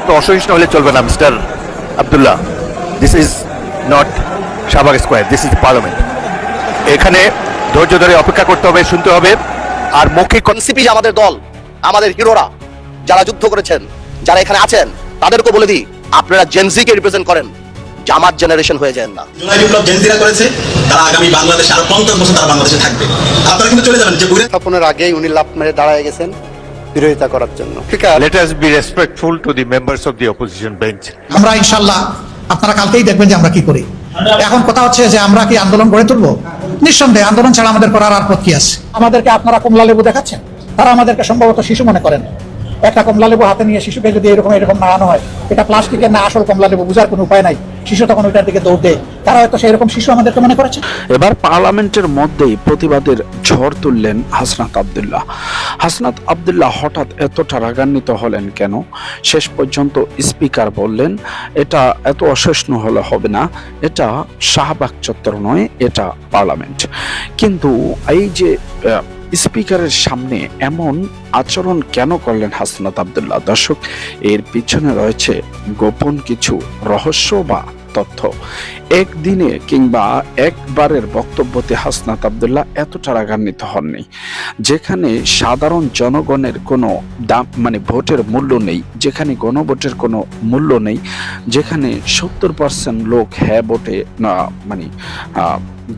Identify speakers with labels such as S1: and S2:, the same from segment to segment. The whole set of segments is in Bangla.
S1: এত অসহিষ্ণু হলে চলবে না mister Abdullah. This is not Shahbag square, this is parliament. এখানে ধৈর্য ধরে অপেক্ষা করতে হবে, শুনতে হবে। আর মৌখিক
S2: এনসিপি যে আমাদের দল, আমাদের হিরোরা যারা যুদ্ধ করেছেন, যারা এখানে আছেন, তাদেরকে বলে দিই, আপনারা জেনজিকে রিপ্রেজেন্ট করেন, জামাত জেনারেশন হয়ে যান না।
S3: জুলাই বিপ্লব জেনজিরা করেছে, তারা আগামী বাংলাদেশে আরো 50 বছর তারা বাংলাদেশে থাকবে। আপনারা কিন্তু চলে যাবেন যে ঘুরে
S4: স্থাপনের আগেই উনি লাফ মেরে দাঁড়ায় গেছেন বিরোধিতা করার জন্য।
S1: Let us be respectful to the members of the opposition bench.
S5: আমরা ইনশাল্লাহ আপনারা কালকেই দেখবেন যে আমরা কি করি। এখন কথা হচ্ছে যে আমরা কি আন্দোলন গড়ে তুলবো? নিঃসন্দেহে আন্দোলন ছাড়া আমাদের করার আর পথ কি আছে? আমাদেরকে আপনারা কমলা লেবু দেখাচ্ছেন, তারা আমাদেরকে সম্ভবত শিশু মনে করেন। একটা কমলা লেবু হাতে নিয়ে শিশুকে যদি এরকম নাড়ানো হয়, এটা প্লাস্টিকের না আসল কমলা লেবু, বোঝার কোনো উপায় নাই। শিশু তখন ওইটার দিকে দৌড় দেয়, তারা হয়তো সেই রকম শিশু আমাদেরকে মনে করেছে।
S6: এবার পার্লামেন্টের মধ্যেই প্রতিবাদের ঝড় তুললেন হাসনাত আব্দুল্লাহ। হাসনাত আব্দুল্লাহ হঠাৎ এতটা রাগান্বিত হলেন কেন? শেষ পর্যন্ত স্পিকার বললেন, এটা এত অসহিষ্ণু হলে হবে না, এটা শাহবাগ চত্বর নয়, এটা পার্লামেন্ট। কিন্তু এই যে স্পিকারের সামনে এমন আচরণ কেন করলেন হাসনাত আব্দুল্লাহ? দর্শক, এর পিছনে রয়েছে গোপন কিছু রহস্য বা তথ্য। একদিনে কিংবা একবারের বক্তব্যতে হাসনাত আব্দুল্লাহ এতটা রাগান্বিত হননি। যেখানে সাধারণ জনগণের কোনো দাম ভোটের মূল্য নেই, যেখানে গণভোটের কোনো মূল্য নেই, যেখানে 70% লোক হ্যাঁ ভোটে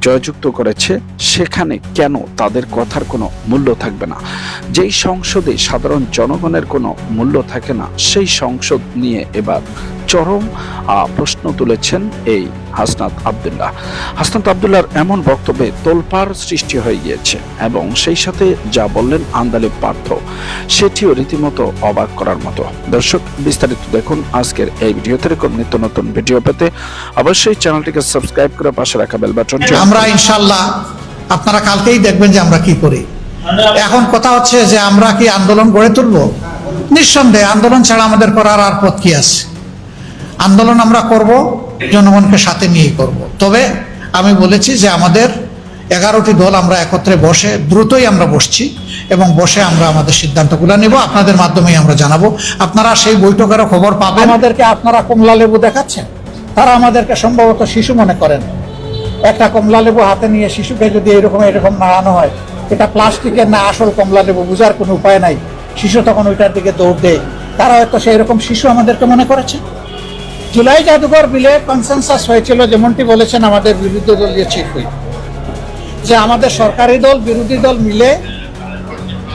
S6: জয়যুক্ত করেছে, সেখানে কেন তাদের কথার কোনো মূল্য থাকবে না? যেই সংসদে সাধারণ জনগণের কোনো মূল্য থাকে না, সেই সংসদ নিয়ে এবার চরম প্রশ্ন তুলেছেন এই হাসনাত আব্দুল্লাহ। হাসনাত আব্দুল্লাহর এমন বক্তব্যে তোলপাড় সৃষ্টি হয়ে গিয়েছে এবং সেই সাথে যা বললেন আন্দালিব পার্থ, সেটিও রীতিমতো অবাক করার মতো। দর্শক, বিস্তারিত দেখুন আজকের এই ভিডিওতে। এরকম নিত্য নতুন ভিডিও পেতে অবশ্যই চ্যানেলটিকে সাবস্ক্রাইব করে পাশে রাখা বেল বাটনটি।
S5: আমরা ইনশাল্লাহ আপনারা কালকেই দেখবেন যে আমরা কি করি। এখন কথা হচ্ছে যে আমরা কি আন্দোলন গড়ে তুলবো? নিঃসন্দেহে আন্দোলন ছাড়া আমাদের করার আর পথ কি আছে? আন্দোলন আমরা করব, জনগণকে সাথে নিয়েই করব। তবে আমি বলেছি যে আমাদের 11টি দল আমরা একত্রে বসে, দ্রুতই আমরা বসছি এবং বসে আমরা আমাদের সিদ্ধান্তগুলো নেব, আপনাদের মাধ্যমেই আমরা জানাবো। আপনারা সেই বৈঠকেরও খবর পাবেন। আমাদেরকে আপনারা কমলা লেবু দেখাচ্ছেন, তারা আমাদেরকে সম্ভবত শিশু মনে করেন। একটা কমলা লেবু হাতে নিয়ে শিশুকে যদি এরকম নাড়ানো হয়, এটা প্লাস্টিকের না আসল কমলা লেবু, বোঝার কোনো উপায় নাই। শিশু তখন ওইটার দিকে দৌড় দেয়, তারা হয়তো সেই রকম শিশু আমাদেরকে মনে করেছে। জুলাই জাদুঘর বিলে কনসেনসাস হয়েছিল, যেমনটি বলেছেন আমাদের বিরোধী দলীয় চিফ হুইপ, যে আমাদের সরকারি দল বিরোধী দল মিলে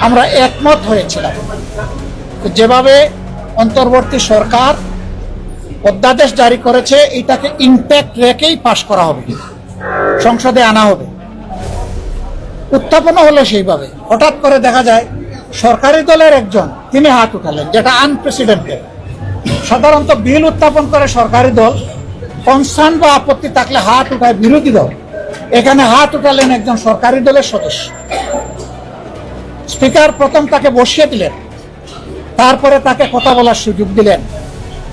S5: আমরা একমত হয়েছিলাম যেভাবে অন্তর্বর্তী সরকার অধ্যাদেশ জারি করেছে, এটাকে ইনট্যাক্ট রেখেই পাশ করা হবে, সংসদে আনা হবে। উত্থাপন হলো সেইভাবে। হঠাৎ করে দেখা যায় সরকারি দলের একজন তিনি হাত উঠালেন, যেটা আনপ্রেসিডেন্টেড। সাধারণত বিল উত্থাপন করে সরকারি দল, কনসার্ন বা আপত্তি থাকলে হাত উঠায় বিরোধী দল। এখানে হাত উঠালেন একজন সরকারি দলের সদস্য। স্পিকার প্রথম তাকে বসিয়ে দিলেন, তারপরে তাকে কথা বলার সুযোগ দিলেন।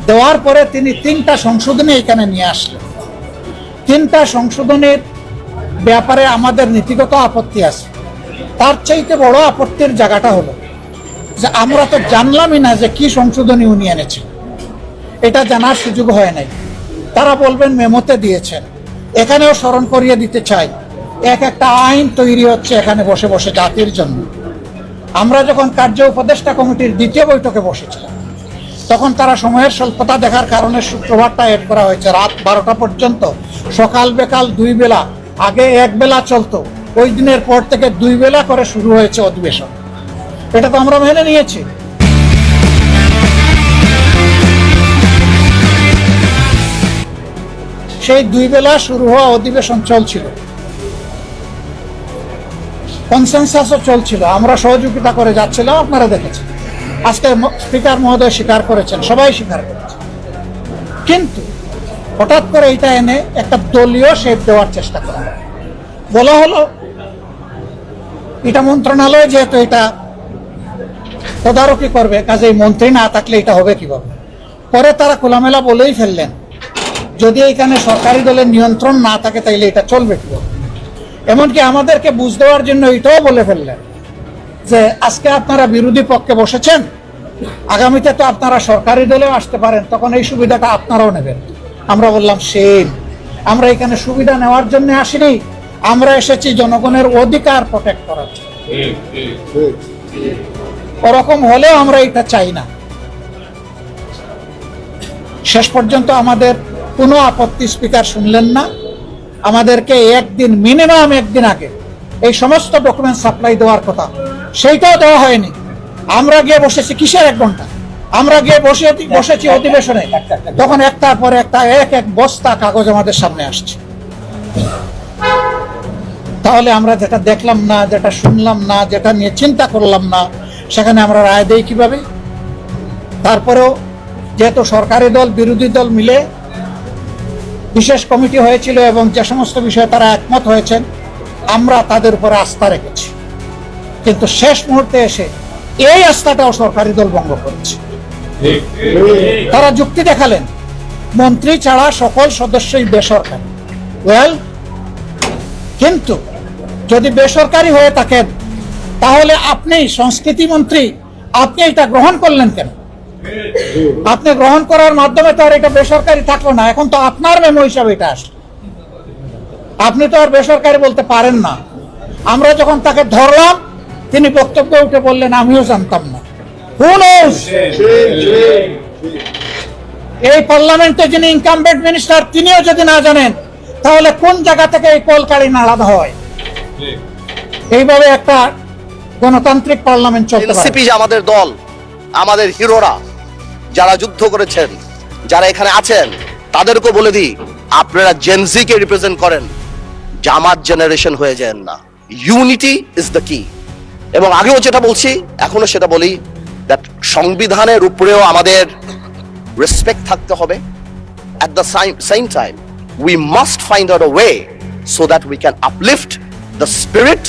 S5: দেওয়ার পরে তিনি 3টা সংশোধনী এখানে নিয়ে আসলেন। 3টা সংশোধনীর ব্যাপারে আমাদের নীতিগত আপত্তি আছে। তার চাইতে বড় আপত্তির জায়গাটা হলো যে আমরা তো জানলামই না যে কি সংশোধনী উনি এনেছেন, এটা জানার সুযোগ হয় নাই। তারা বলবেন মেমোতে দিয়েছেন। এখানেও স্মরণ করিয়ে দিতে চাই, একটা আইন তৈরি হচ্ছে এখানে বসে বসে জাতির জন্য। আমরা যখন কার্য উপদেষ্টা কমিটির 2য় বৈঠকে বসেছিলাম, তখন তারা সময়ের স্বল্পতা দেখার কারণে শুক্রবারটা এড করা হয়েছে রাত 12টা পর্যন্ত। সকাল বিকাল 2 বেলা, আগে 1 বেলা চলতো, ওই দিনের পর থেকে 2 বেলা করে শুরু হয়েছে অধিবেশন। এটা তো আমরা মেনে নিয়েছি। সেই 2 বেলা শুরু হওয়া অধিবেশন চলছিল, কনসেনসাসও চলছিল, আমরা সহযোগিতা করে যাচ্ছিলাম, আপনারা দেখেছেন। আজকে স্পিকার মহোদয় স্বীকার করেছেন, সবাই স্বীকার করেছে। কিন্তু হঠাৎ করে এটা এনে একটা দলীয় শেপ দেওয়ার চেষ্টা করা হয়। বলা হলো এটা মন্ত্রণালয় যেহেতু এটা তদারকি করবে, কাজেই মন্ত্রী না থাকলে এটা হবে কিভাবে। পরে তারা খোলামেলা বলেই ফেললেন, যদি এখানে সরকারি দলের নিয়ন্ত্রণ না থাকে তাইলে এটা চলবে কিভাবে। এমনকি আমাদেরকে বুঝ দেওয়ার জন্য এটাও বলে ফেললেন যে আজকে আপনারা বিরোধী পক্ষে বসেছেন, আগামীতে তো আপনারা সরকারি দলেও আসতে পারেন, তখন এই সুবিধাটা আপনারাও নেবেন। আমরা বললাম সেম, আমরা এখানে সুবিধা নেওয়ার জন্য আসিনি, আমরা এসেছি জনগণের অধিকার প্রোটেক্ট করার জন্য। ওরকম হলেও আমরা এটা চাই না। শেষ পর্যন্ত আমাদের কোনো আপত্তি স্পিকার শুনলেন না। আমাদেরকে একদিন, মিনিমাম একদিন আগে এই সমস্ত ডকুমেন্ট সাপ্লাই দেওয়ার কথা, সেইটাও দেওয়া হয়নি। আমরা গিয়ে বসেছি কিসের 1 ঘন্টা, আমরা গিয়ে বসেছি অধিবেশনে, তখন একটার পর একটা এক বস্তা কাগজ আমাদের সামনে আসছে। তাহলে আমরা যেটা দেখলাম না, যেটা শুনলাম না, যেটা নিয়ে চিন্তা করলাম না, সেখানে আমরা রায় দেই কিভাবে? তারপরেও যেহেতু সরকারি দল বিরোধী দল মিলে বিশেষ কমিটি হয়েছিল এবং যে সমস্ত বিষয়ে তারা একমত হয়েছেন, আমরা তাদের উপরে আস্থা রেখেছি। কিন্তু শেষ মুহূর্তে এসে এই আস্থাটাও সরকারি দল ভঙ্গ করেছে। তারা যুক্তি দেখালেন মন্ত্রী ছাড়া সকল সদস্যই বেসরকারি। ওয়েল, কিন্তু যদি বেসরকারি হয়ে থাকেন তাহলে আপনি সংস্কৃতি মন্ত্রী, আপনি এটা গ্রহণ করলেন কেন? আপনি গ্রহণ করার মাধ্যমে তো আর এটা বেসরকারি থাকলো না, এখন তো আপনার মেমো হিসাবে এটা আসলো। আপনি তো আর বেসরকারি বলতে পারেন না। আমরা যখন তাকে ধরলাম, তিনি বক্তব্য উঠে বললেন আমিও জানতাম না। Who knows? এই পার্লামেন্টে যিনি ইনকামবেন্ট মিনিস্টার, তিনিও যদি না জানেন, তাহলে কোন জায়গা থেকে এই কলকারি নাড়ানো হয়? এইভাবে একটা গণতান্ত্রিক পার্লামেন্ট চলতে পারে?
S2: এনসিপি যে আমাদের দল, আমাদের হিরোরা, যারা যুদ্ধ করেছেন, যারা এখানে আছেন, তাদেরকে বলে দিই, আপনারা জেনজি কে রিপ্রেজেন্ট করেন, জামাত জেনারেশন হয়ে যান না। ইউনিটি ইজ দ্য কি। এবং আগেও যেটা বলছি, এখনো সেটা বলি, দ্যাট সংবিধানের উপরেও আমাদের রেসপেক্ট থাকতে হবে। At the same time, we must find out a way so that we can uplift the spirit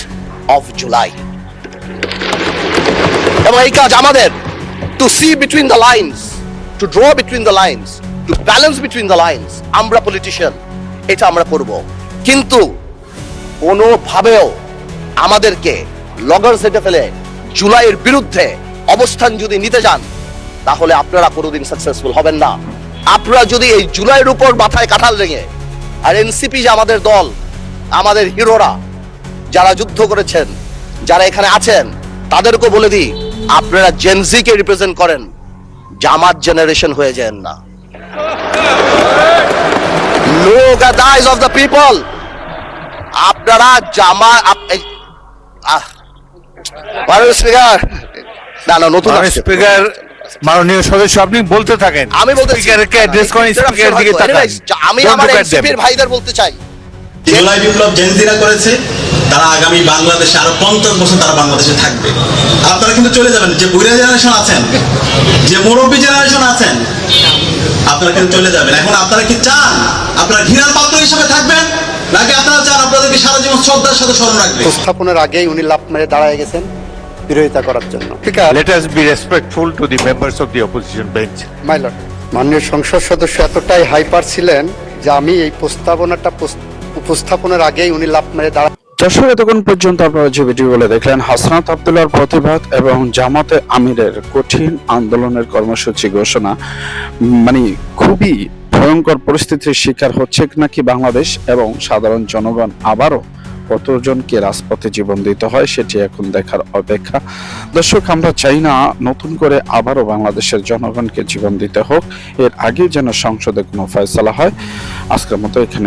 S2: of July. এবং এই কাজ আমাদের, to see between the lines, to draw between the lines, to balance between the lines. আমরা পলিটিশিয়ান, এটা আমরা করব, কিন্তু কোনোভাবেও আমাদেরকে লগর সেটে ফেলে জুলাইয়ের বিরুদ্ধে অবস্থান যদি নিতে যান, তাহলে আপনারা কোনোদিন সাকসেসফুল হবেন না। আপনারা যদি এই জুলাইয়ের উপর মাথায় কাঁঠাল রেঙে, আর এনসিপি যে আমাদের দল, আমাদের হিরোরা, যারা যুদ্ধ করেছেন, যারা এখানে আছেন, তাদেরকে বলে দিই, আপনারা জেনজি কে রিপ্রেজেন্ট করেন, জামাত জেনারেশন হয়ে যান না। Look at the eyes of the people. আপনারা স্পিকার, না না, নতুন
S1: স্পিকার, মাননীয় সদস্য, আপনি বলতে থাকেন।
S2: আমি বলতে
S1: স্পিকারকে অ্যাড্রেস করেন, স্পিকারের দিকে তাকান।
S2: আমি আমার এনসিপির ভাইদের বলতে চাই,
S3: জুলাই বিপ্লব জেনজিরা করেছে, তারা আগামী বাংলাদেশে আরো 50 বছর তারা বাংলাদেশে থাকবে। আপনারা কিন্তু চলে যাবেন, যে বুড়া জেনারেশন আছেন, যে মুরব্বী জেনারেশন আছেন, আপনারা কিন্তু চলে যাবেন। এখন আপনারা কি চান আপনারা ঘৃণার পাত্র হিসেবে থাকবেন, নাকি আপনারা চান আপনাদেরকে সারা জীবন শ্রদ্ধার সাথে স্মরণ রাখবে?
S4: উপস্থাপনের আগেই উনি লাফ মেরে দাঁড়ায় গেছেন বিরোধিতা করার জন্য।
S1: Let us be respectful to the members of the opposition bench.
S4: My lord, মাননীয় সংসদ সদস্য এতটাই হাইপার ছিলেন যে আমি এই উপস্থাপনের আগেই উনি লাফ মেরে দাঁড়ায়।
S6: দর্শক, এতক্ষণ পর্যন্ত আপনারা যে ভিডিওগুলো দেখলেন, হাসনাত আব্দুল্লাহর প্রতিবাদ এবং জামাতে আমিরের কঠিন আন্দোলনের কর্মসূচি ঘোষণা, মানে খুবই ভয়ঙ্কর পরিস্থিতির শিকার হচ্ছে নাকি বাংলাদেশ, এবং সাধারণ জনগণ আবারও কতজনকে রাজপথে জীবন দিতে হয় সেটি এখন দেখার অপেক্ষা। দর্শক, আমরা চাই না নতুন করে আবারও বাংলাদেশের জনগণকে জীবন দিতে হোক, এর আগে যেন সংসদে কোনো ফয়সালা হয়। আজকের মতো এখানে